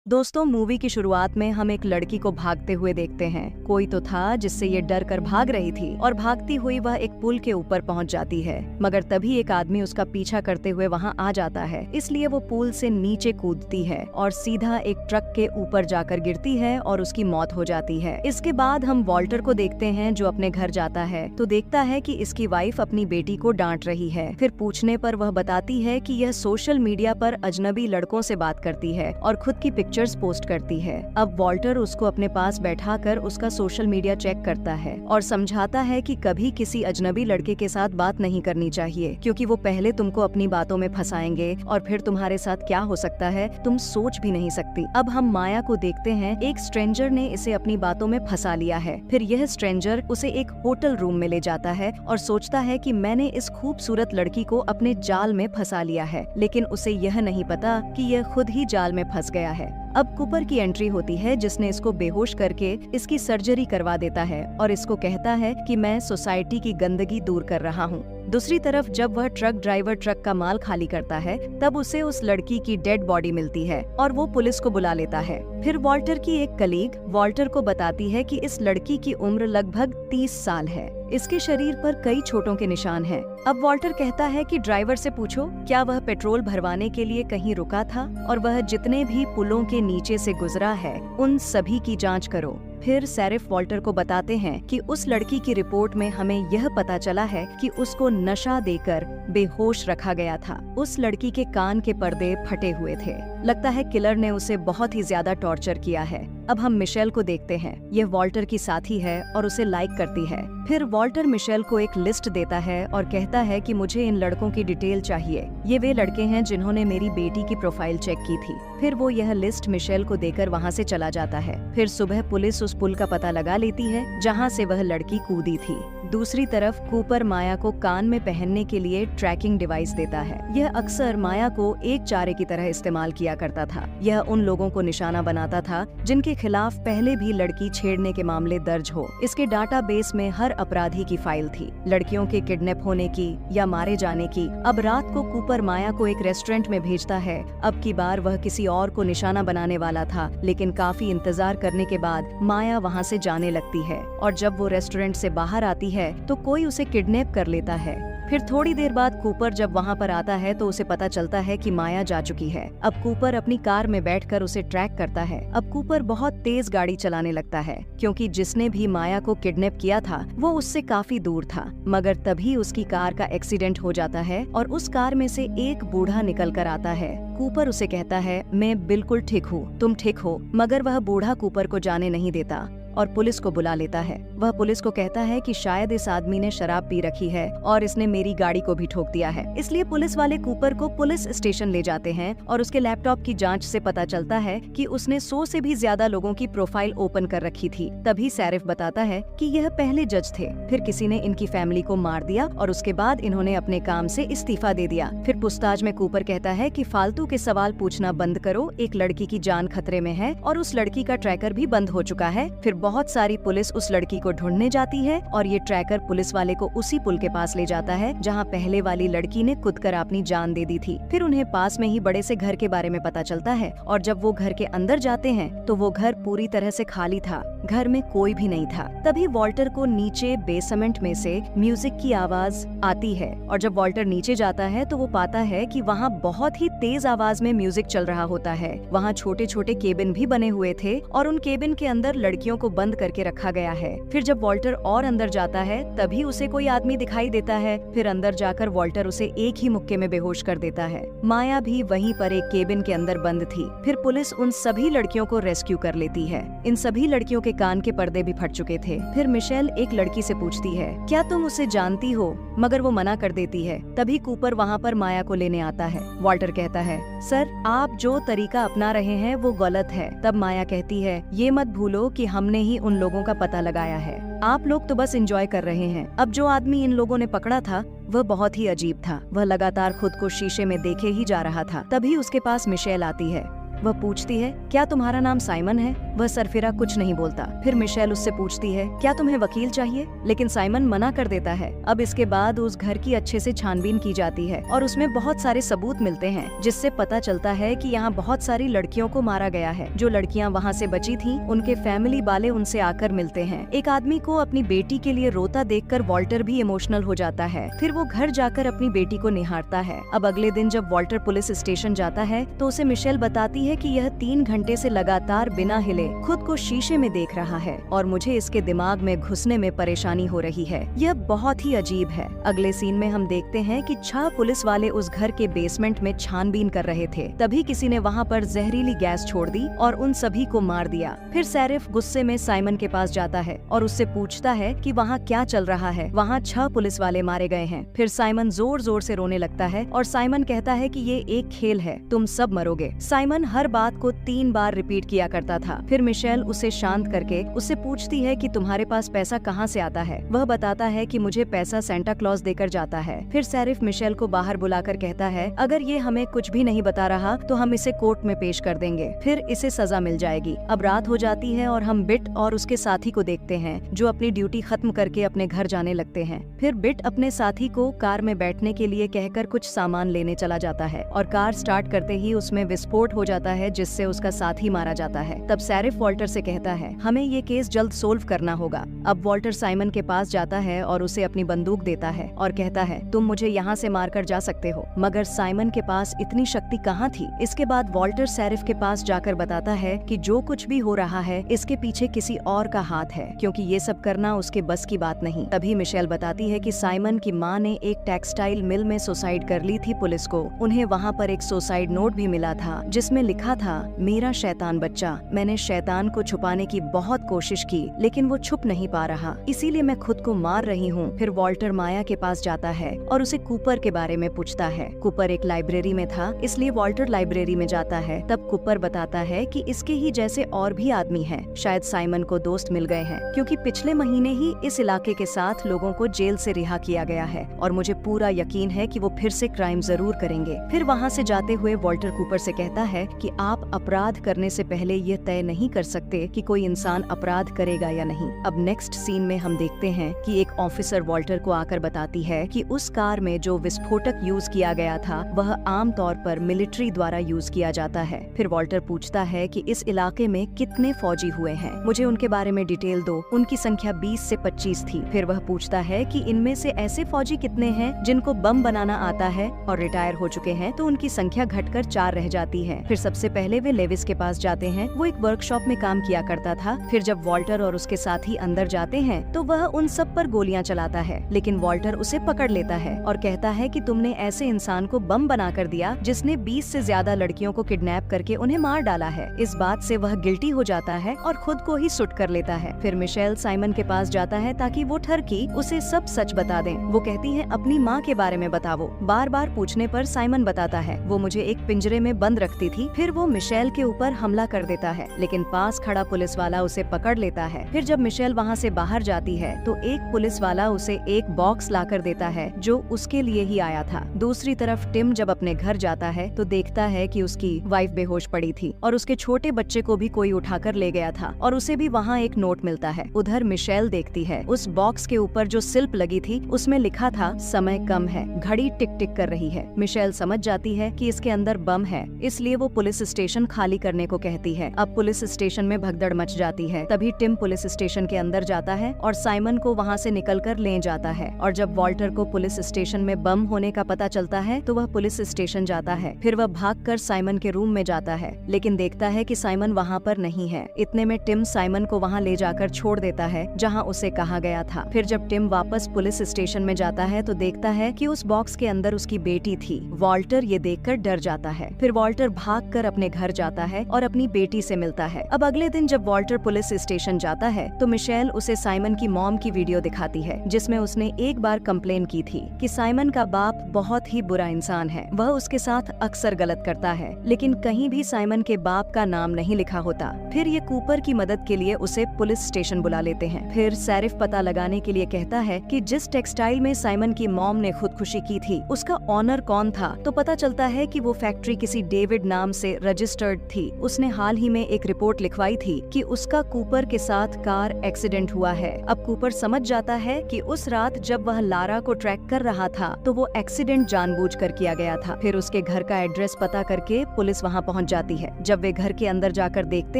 दोस्तों, मूवी की शुरुआत में हम एक लड़की को भागते हुए देखते हैं। कोई तो था जिससे ये डर कर भाग रही थी और भागती हुई वह एक पुल के ऊपर पहुंच जाती है, मगर तभी एक आदमी उसका पीछा करते हुए वहां आ जाता है। इसलिए वो पुल से नीचे कूदती है और सीधा एक ट्रक के ऊपर जाकर गिरती है और उसकी मौत हो जाती है। इसके बाद हम वॉल्टर को देखते हैं जो अपने घर जाता है तो देखता है कि इसकी वाइफ अपनी बेटी को डांट रही है। फिर पूछने पर वह बताती है कि यह सोशल मीडिया पर अजनबी लड़कों से बात करती है और खुद की पिक्चर्स पोस्ट करती है। अब वॉल्टर उसको अपने पास बैठाकर उसका सोशल मीडिया चेक करता है और समझाता है कि कभी किसी अजनबी लड़के के साथ बात नहीं करनी चाहिए, क्योंकि वो पहले तुमको अपनी बातों में फंसाएंगे और फिर तुम्हारे साथ क्या हो सकता है तुम सोच भी नहीं सकती। अब हम माया को देखते हैं, एक स्ट्रेंजर ने इसे अपनी बातों में फंसा लिया है। फिर यह स्ट्रेंजर उसे एक होटल रूम में ले जाता है और सोचता है कि मैंने इस खूबसूरत लड़की को अपने जाल में फंसा लिया है, लेकिन उसे यह नहीं पता कि यह खुद ही जाल में फंस गया है। अब कूपर की एंट्री होती है जिसने इसको बेहोश करके इसकी सर्जरी करवा देता है और इसको कहता है कि मैं सोसाइटी की गंदगी दूर कर रहा हूँ। दूसरी तरफ जब वह ट्रक ड्राइवर ट्रक का माल खाली करता है तब उसे उस लड़की की डेड बॉडी मिलती है और वो पुलिस को बुला लेता है। फिर वॉल्टर की एक कलीग वॉल्टर को बताती है कि इस लड़की की उम्र लगभग 30 साल है। इसके शरीर पर कई चोटों के निशान हैं। अब वॉल्टर कहता है कि ड्राइवर से पूछो क्या वह पेट्रोल भरवाने के लिए कहीं रुका था और वह जितने भी पुलों के नीचे से गुजरा है उन सभी की जांच करो। फिर शेरिफ वॉल्टर को बताते हैं कि उस लड़की की रिपोर्ट में हमें यह पता चला है कि उसको नशा देकर बेहोश रखा गया था। उस लड़की के कान के पर्दे फटे हुए थे। लगता है किलर ने उसे बहुत ही ज्यादा टॉर्चर किया है। अब हम मिशेल को देखते हैं। यह वॉल्टर की साथी है और उसे लाइक करती है। फिर वॉल्टर मिशेल को एक लिस्ट देता है और कहता है कि मुझे इन लड़कों की डिटेल चाहिए। ये वे लड़के हैं जिन्होंने मेरी बेटी की प्रोफाइल चेक की थी। फिर वो यह लिस्ट मिशेल को देकर वहाँ से चला जाता है। फिर सुबह पुलिस उस पुल का पता लगा लेती है जहाँ से वह लड़की कूदी थी। दूसरी तरफ कूपर माया को कान में पहनने के लिए ट्रैकिंग डिवाइस देता है। यह अक्सर माया को एक चारे की तरह इस्तेमाल किया करता था। यह उन लोगों को निशाना बनाता था जिनके खिलाफ पहले भी लड़की छेड़ने के मामले दर्ज हो। इसके डाटाबेस में हर अपराधी की फाइल थी, लड़कियों के किडनैप होने की या मारे जाने की। अब रात को कूपर माया को एक रेस्टोरेंट में भेजता है। अब की बार वह किसी और को निशाना बनाने वाला था, लेकिन काफी इंतजार करने के बाद माया वहाँ से जाने लगती है और जब वो रेस्टोरेंट से बाहर आती है तो कोई उसे किडनैप कर लेता है। फिर थोड़ी देर बाद कूपर जब वहाँ पर आता है तो उसे पता चलता है कि माया जा चुकी है। अब कूपर अपनी कार में बैठकर उसे ट्रैक करता है। अब कूपर बहुत तेज गाड़ी चलाने लगता है क्योंकि जिसने भी माया को किडनैप किया था वो उससे काफी दूर था, मगर तभी उसकी कार का एक्सीडेंट हो जाता है और उस कार में से एक बूढ़ा निकल कर आता है। कूपर उसे कहता है मैं बिल्कुल ठीक हूँ, तुम ठीक हो, मगर वह बूढ़ा कूपर को जाने नहीं देता और पुलिस को बुला लेता है। वह पुलिस को कहता है कि शायद इस आदमी ने शराब पी रखी है और इसने मेरी गाड़ी को भी ठोक दिया है। इसलिए पुलिस वाले कूपर को पुलिस स्टेशन ले जाते हैं और उसके लैपटॉप की जांच से पता चलता है कि उसने 100 से भी ज्यादा लोगों की प्रोफाइल ओपन कर रखी थी। तभी शेरिफ बताता है कि यह पहले जज थे, फिर किसी ने इनकी फैमिली को मार दिया और उसके बाद इन्होंने अपने काम से इस्तीफा दे दिया। फिर पूछताछ में कूपर कहता है कि फालतू के सवाल पूछना बंद करो, एक लड़की की जान खतरे में है और उस लड़की का ट्रैकर भी बंद हो चुका है। फिर बहुत सारी पुलिस उस लड़की को ढूंढने जाती है और ये ट्रैकर पुलिस वाले को उसी पुल के पास ले जाता है जहाँ पहले वाली लड़की ने कूदकर अपनी जान दे दी थी। फिर उन्हें पास में ही बड़े से घर के बारे में पता चलता है और जब वो घर के अंदर जाते हैं तो वो घर पूरी तरह से खाली था, घर में कोई भी नहीं था। तभी वॉल्टर को नीचे बेसमेंट में से म्यूजिक की आवाज आती है और जब वॉल्टर नीचे जाता है तो वो पाता है कि वहाँ बहुत ही तेज आवाज में म्यूजिक चल रहा होता है। वहाँ छोटे छोटे केबिन भी बने हुए थे और उन केबिन के अंदर लड़कियों को बंद करके रखा गया है। फिर जब वॉल्टर और अंदर जाता है तभी उसे कोई आदमी दिखाई देता है। फिर अंदर जाकर वॉल्टर उसे एक ही मुक्के में बेहोश कर देता है। माया भी वहीं पर एक केबिन के अंदर बंद थी। फिर पुलिस उन सभी लड़कियों को रेस्क्यू कर लेती है। इन सभी लड़कियों के कान के पर्दे भी फट चुके थे। फिर मिशेल एक लड़की से पूछती है क्या तुम उसे जानती हो, मगर वो मना कर देती है। तभी कूपर वहाँ पर माया को लेने आता है। वॉल्टर कहता है सर आप जो तरीका अपना रहे हैं वो गलत है। तब माया कहती है ये मत भूलो कि हमने ही उन लोगों का पता लगाया है, आप लोग तो बस एंजॉय कर रहे हैं। अब जो आदमी इन लोगों ने पकड़ा था वह बहुत ही अजीब था। वह लगातार खुद को शीशे में देखे ही जा रहा था। तभी उसके पास मिशेल आती है। वह पूछती है, क्या तुम्हारा नाम साइमन है? वह सरफिरा कुछ नहीं बोलता। फिर मिशेल उससे पूछती है, क्या तुम्हें वकील चाहिए? लेकिन साइमन मना कर देता है। अब इसके बाद उस घर की अच्छे से छानबीन की जाती है और उसमें बहुत सारे सबूत मिलते हैं, जिससे पता चलता है कि यहाँ बहुत सारी लड़कियों को मारा गया है। जो लड़कियाँ वहाँ से बची थीं, उनके फैमिली वाले उनसे आकर मिलते हैं। एक आदमी को अपनी बेटी के लिए रोता देखकर वॉल्टर भी इमोशनल हो जाता है। फिर वो घर जाकर अपनी बेटी को निहारता है। अब अगले दिन जब वॉल्टर पुलिस स्टेशन जाता है तो उसे मिशेल बताती है कि यह 3 घंटे से लगातार बिना हिले खुद को शीशे में देख रहा है और मुझे इसके दिमाग में घुसने में परेशानी हो रही है। यह बहुत ही अजीब है। अगले सीन में हम देखते हैं कि 6 पुलिस वाले उस घर के बेसमेंट में छानबीन कर रहे थे। तभी किसी ने वहाँ पर जहरीली गैस छोड़ दी और उन सभी को मार दिया। फिर शेरिफ गुस्से में साइमन के पास जाता है और उससे पूछता है कि वहाँ क्या चल रहा है। वहाँ 6 पुलिस वाले मारे गए हैं। फिर साइमन जोर जोर से रोने लगता है और साइमन कहता है कि ये एक खेल है, तुम सब मरोगे। साइमन हर बात को 3 बार रिपीट किया करता था। फिर मिशेल उसे शांत करके उससे पूछती है कि तुम्हारे पास पैसा कहाँ से आता है? वह बताता है कि मुझे पैसा सेंटा क्लॉज देकर जाता है। फिर शेरिफ मिशेल को बाहर बुलाकर कहता है, अगर ये हमें कुछ भी नहीं बता रहा तो हम इसे कोर्ट में पेश कर देंगे, फिर इसे सजा मिल जाएगी। अब रात हो जाती है और हम बिट और उसके साथी को देखते हैं, जो अपनी ड्यूटी खत्म करके अपने घर जाने लगते हैं। फिर बिट अपने साथी को कार में बैठने के लिए कहकर कुछ सामान लेने चला जाता है और कार स्टार्ट करते ही उसमें विस्फोट हो जाता है, जिससे उसका साथी मारा जाता है। तब शेरिफ वॉल्टर से कहता है, हमें ये केस जल्द सोल्व करना होगा। अब वॉल्टर साइमन के पास जाता है और उसे अपनी बंदूक देता है और कहता है, तुम मुझे यहाँ से मारकर जा सकते हो। मगर साइमन के पास इतनी शक्ति कहाँ थी? इसके बाद वॉल्टर शेरिफ के पास जाकर बताता है कि जो कुछ भी हो रहा है इसके पीछे किसी और का हाथ है, क्योंकि ये सब करना उसके बस की बात नहीं। तभी मिशेल बताती है कि साइमन की माँ ने एक टेक्सटाइल मिल में सुसाइड कर ली थी पुलिस को। उन्हें वहाँ पर एक सुसाइड नोट भी मिला था, जिसमें लिखा था, मेरा शैतान बच्चा, मैंने शैतान को छुपाने की बहुत कोशिश की लेकिन वो छुप नहीं पा रहा, इसीलिए मैं खुद को मार रही हूँ। फिर वॉल्टर माया के पास जाता है और उसे कूपर के बारे में पूछता है। कूपर एक लाइब्रेरी में था, इसलिए वॉल्टर लाइब्रेरी में जाता है। तब कूपर बताता है कि इसके ही जैसे और भी आदमी हैं, शायद साइमन को दोस्त मिल गए हैं, क्योंकि पिछले महीने ही इस इलाके के 7 लोगों को जेल से रिहा किया गया है और मुझे पूरा यकीन है कि वो फिर से क्राइम जरूर करेंगे। फिर वहाँ से जाते हुए वॉल्टर कूपर से कहता है कि आप अपराध करने से पहले ये तय नहीं कर सकते कि कोई इंसान अपराध करेगा या नहीं। अब नेक्स्ट सीन में हम देखते हैं कि एक ऑफिसर वॉल्टर को आकर बताती है कि उस कार में जो विस्फोटक यूज किया गया था वह आम तौर पर मिलिट्री द्वारा यूज किया जाता है। फिर वॉल्टर पूछता है कि इस इलाके में कितने फौजी हुए हैं, मुझे उनके बारे में डिटेल दो। उनकी संख्या 20 से 25 थी। फिर वह पूछता है कि इनमें से ऐसे फौजी कितने हैं जिनको बम बनाना आता है और रिटायर हो चुके हैं, तो उनकी संख्या घटकर 4 रह जाती है। फिर सबसे पहले वे लेविस के पास जाते हैं, वो एक वर्कशॉप में काम किया करता था। फिर जब वॉल्टर और उसके साथी अंदर जाते हैं तो वह उन सब पर गोलियां चलाता है, लेकिन वॉल्टर उसे पकड़ लेता है और कहता है कि तुमने ऐसे इंसान को बम बना कर दिया जिसने 20 से ज्यादा लड़कियों को किडनैप करके उन्हें मार डाला है। इस बात से वह गिल्टी हो जाता है और खुद को ही सुट कर लेता है। फिर मिशेल साइमन के पास जाता है ताकि वो ठरकी उसे सब सच बता दें। वो कहती है, अपनी माँ के बारे में बताओ। बार बार पूछने पर साइमन बताता है, वो मुझे एक पिंजरे में बंद रखती थी। फिर वो मिशेल के ऊपर हमला कर देता है, लेकिन पास खड़ा पुलिस वाला उसे पकड़ लेता है। फिर जब मिशेल वहाँ से बाहर जाती है तो एक पुलिस वाला उसे एक बॉक्स लाकर देता है जो उसके लिए ही आया था। दूसरी तरफ टिम जब अपने घर जाता है तो देखता है कि उसकी वाइफ बेहोश पड़ी थी और उसके छोटे बच्चे को भी कोई उठाकर ले गया था और उसे भी वहाँ एक नोट मिलता है। उधर मिशेल देखती है उस बॉक्स के ऊपर जो सिल्प लगी थी उसमें लिखा था, समय कम है, घड़ी टिक टिक कर रही है। मिशेल समझ जाती है कि इसके अंदर बम है, इसलिए वो पुलिस स्टेशन खाली करने को कहती है। अब पुलिस स्टेशन में भगदड़ मच जाती है। तभी टिम पुलिस स्टेशन के अंदर जाता है और साइमन को वहाँ से निकलकर ले जाता है। और जब वॉल्टर को पुलिस स्टेशन में बम होने का पता चलता है तो वह पुलिस स्टेशन जाता है। फिर वह भागकर साइमन के रूम में जाता है, लेकिन देखता है कि साइमन वहाँ पर नहीं है। इतने में टिम साइमन को वहाँ ले जाकर छोड़ देता है जहाँ उसे कहा गया था। फिर जब टिम वापस पुलिस स्टेशन में जाता है तो देखता है कि उस बॉक्स के अंदर उसकी बेटी थी। वॉल्टर ये देखकर डर जाता है। फिर वॉल्टर भागकर अपने घर जाता है और अपनी बेटी से मिलता है। अब अगले दिन जब वॉल्टर पुलिस स्टेशन जाता है तो मिशेल उसे साइमन की मॉम की वीडियो दिखाती है, जिसमें उसने एक बार कंप्लेन की थी कि साइमन का बाप बहुत ही बुरा इंसान है, वह उसके साथ अक्सर गलत करता है, लेकिन कहीं भी साइमन के बाप का नाम नहीं लिखा होता। फिर ये कूपर की मदद के लिए उसे पुलिस स्टेशन बुला लेते हैं। फिर शेरिफ पता लगाने के लिए कहता है कि जिस टेक्सटाइल में साइमन की मॉम ने खुदकुशी की थी उसका ऑनर कौन था। तो पता चलता है कि वो फैक्ट्री किसी डेविड नाम से से रजिस्टर्ड थी। उसने हाल ही में एक रिपोर्ट लिखवाई थी कि उसका कूपर के साथ कार एक्सीडेंट हुआ है। अब कूपर समझ जाता है कि उस रात जब वह लारा को ट्रैक कर रहा था तो वो एक्सीडेंट जानबूझकर किया गया था। फिर उसके घर का एड्रेस पता करके पुलिस वहाँ पहुँच जाती है। जब वे घर के अंदर जाकर देखते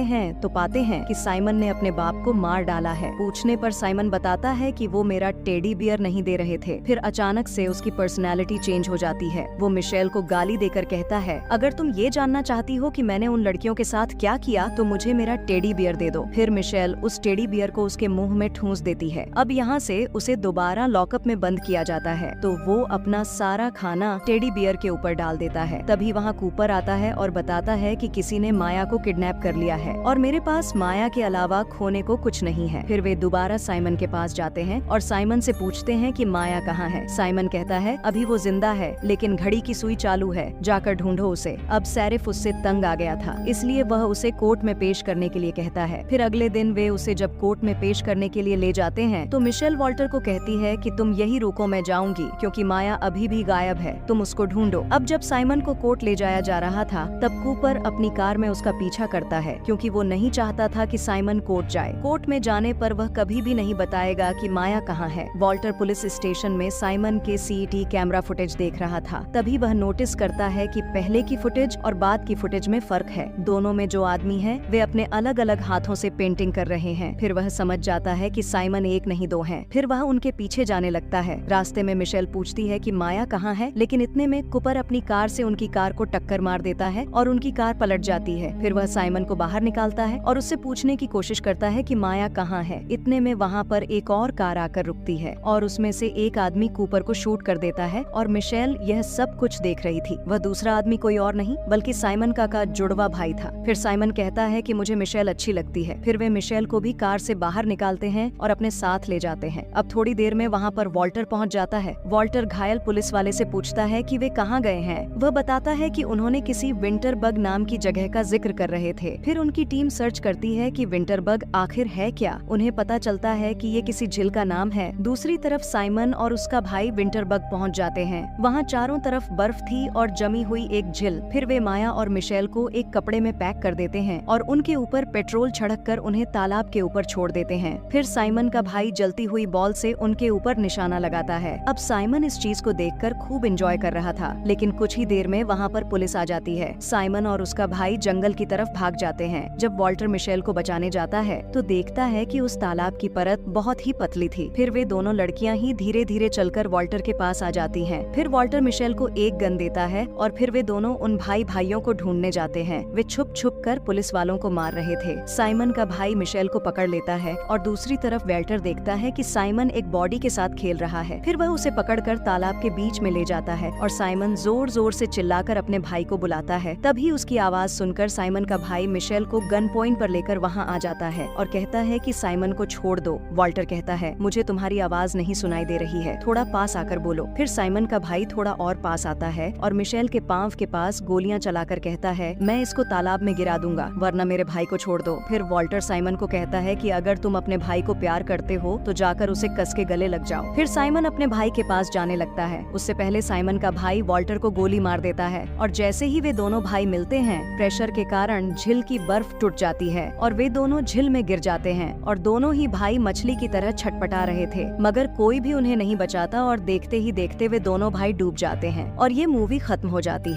हैं तो पाते हैं कि साइमन ने अपने बाप को मार डाला है। पूछने पर साइमन बताता है कि वो मेरा टेडी बियर नहीं दे रहे थे। फिर अचानक से उसकी पर्सनैलिटी चेंज हो जाती है। वो मिशेल को गाली देकर कहता है, अगर तुम ये जानना चाहती हो कि मैंने उन लड़कियों के साथ क्या किया तो मुझे मेरा टेडी बियर दे दो। फिर मिशेल उस टेडी बियर को उसके मुंह में ठूंस देती है। अब यहाँ से उसे दोबारा लॉकअप में बंद किया जाता है तो वो अपना सारा खाना टेडी बियर के ऊपर डाल देता है। तभी वहाँ कूपर आता है और बताता है कि किसी ने माया को किडनैप कर लिया है और मेरे पास माया के अलावा खोने को कुछ नहीं है। फिर वे दोबारा साइमन के पास जाते हैं और साइमन से पूछते हैं कि माया कहाँ है। साइमन कहता है अभी वो जिंदा है लेकिन घड़ी की सुई चालू है, जाकर ढूंढो उसे। अब सैरिफ उससे तंग आ गया था इसलिए वह उसे कोर्ट में पेश करने के लिए कहता है। फिर अगले दिन वे उसे जब कोर्ट में पेश करने के लिए ले जाते हैं तो मिशेल वॉल्टर को कहती है कि तुम यही रुको, मैं जाऊंगी क्योंकि माया अभी भी गायब है, तुम उसको ढूंढो। अब जब साइमन को कोर्ट ले जाया जा रहा था तब कूपर अपनी कार में उसका पीछा करता है क्योंकि वो नहीं चाहता था कि साइमन कोर्ट जाए। कोर्ट में जाने पर वह कभी भी नहीं बताएगा कि माया कहाँ है। वॉल्टर पुलिस स्टेशन में साइमन के सीईटी कैमरा फुटेज देख रहा था। तभी वह नोटिस करता है कि पहले की फुटेज और बाद की फुटेज में फर्क है। दोनों में जो आदमी है वे अपने अलग अलग हाथों से पेंटिंग कर रहे हैं। फिर वह समझ जाता है कि साइमन एक नहीं दो हैं। फिर वह उनके पीछे जाने लगता है। रास्ते में मिशेल पूछती है कि माया कहाँ है, लेकिन इतने में कूपर अपनी कार से उनकी कार को टक्कर मार देता है और उनकी कार पलट जाती है। फिर वह साइमन को बाहर निकालता है और उससे पूछने की कोशिश करता है कि माया कहाँ है। इतने में वहाँ पर एक और कार आकर रुकती है और उसमें से एक आदमी कूपर को शूट कर देता है और मिशेल यह सब कुछ देख रही थी। वह दूसरा आदमी कोई और नहीं बल्कि साइमन का जुड़वा भाई था। फिर साइमन कहता है कि मुझे मिशेल अच्छी लगती है। फिर वे मिशेल को भी कार से बाहर निकालते हैं और अपने साथ ले जाते हैं। अब थोड़ी देर में वहाँ पर वॉल्टर पहुँच जाता है। वॉल्टर घायल पुलिस वाले से पूछता है कि वे कहाँ गए हैं। वह बताता है कि उन्होंने किसी विंटरबग नाम की जगह का जिक्र कर रहे थे। फिर उनकी टीम सर्च करती है कि विंटरबग आखिर है क्या। उन्हें पता चलता है कि ये किसी झील का नाम है। दूसरी तरफ साइमन और उसका भाई विंटरबग पहुंच जाते हैं। वहां चारों तरफ बर्फ थी और जमी हुई एक झील। फिर वे माया और मिशेल को एक कपड़े में पैक कर देते हैं और उनके ऊपर पेट्रोल छिड़क कर उन्हें तालाब के ऊपर छोड़ देते हैं। फिर साइमन का भाई जलती हुई बॉल से उनके ऊपर निशाना लगाता है। अब साइमन इस चीज को देखकर खूब एंजॉय कर रहा था, लेकिन कुछ ही देर में वहाँ पर पुलिस आ जाती है। साइमन और उसका भाई जंगल की तरफ भाग जाते हैं। जब वॉल्टर मिशेल को बचाने जाता है तो देखता है कि उस तालाब की परत बहुत ही पतली थी। फिर वे दोनों लड़कियां ही धीरे धीरे चलकर वॉल्टर के पास आ जाती हैं। फिर वॉल्टर मिशेल को एक गन देता है और फिर वे दोनों उन भाइयों को ढूंढने जाते हैं। वे छुप छुप कर पुलिस वालों को मार रहे थे। साइमन का भाई मिशेल को पकड़ लेता है और दूसरी तरफ वॉल्टर देखता है कि साइमन एक बॉडी के साथ खेल रहा है। फिर वह उसे पकड़कर तालाब के बीच में ले जाता है और साइमन जोर जोर से चिल्लाकर अपने भाई को बुलाता है। तभी उसकी आवाज सुनकर साइमन का भाई मिशेल को गन पॉइंट पर लेकर वहाँ आ जाता है और कहता है कि साइमन को छोड़ दो। वॉल्टर कहता है, मुझे तुम्हारी आवाज नहीं सुनाई दे रही है, थोड़ा पास आकर बोलो। फिर साइमन का भाई थोड़ा और पास आता है और मिशेल के पांव के पास गोलियां चलाकर कहता है, मैं इसको तालाब में गिरा दूंगा वरना मेरे भाई को छोड़ दो। फिर वॉल्टर साइमन को कहता है कि अगर तुम अपने भाई को प्यार करते हो तो जाकर उसे कस के गले लग जाओ। फिर साइमन अपने भाई के पास जाने लगता है। उससे पहले साइमन का भाई वॉल्टर को गोली मार देता है और जैसे ही वे दोनों भाई मिलते हैं, प्रेशर के कारण झील की बर्फ टूट जाती है और वे दोनों झील में गिर जाते हैं और दोनों ही भाई मछली की तरह छटपटा रहे थे, मगर कोई भी उन्हें नहीं बचाता और देखते ही देखते वे दोनों भाई डूब जाते हैं और ये मूवी खत्म हो जाती है।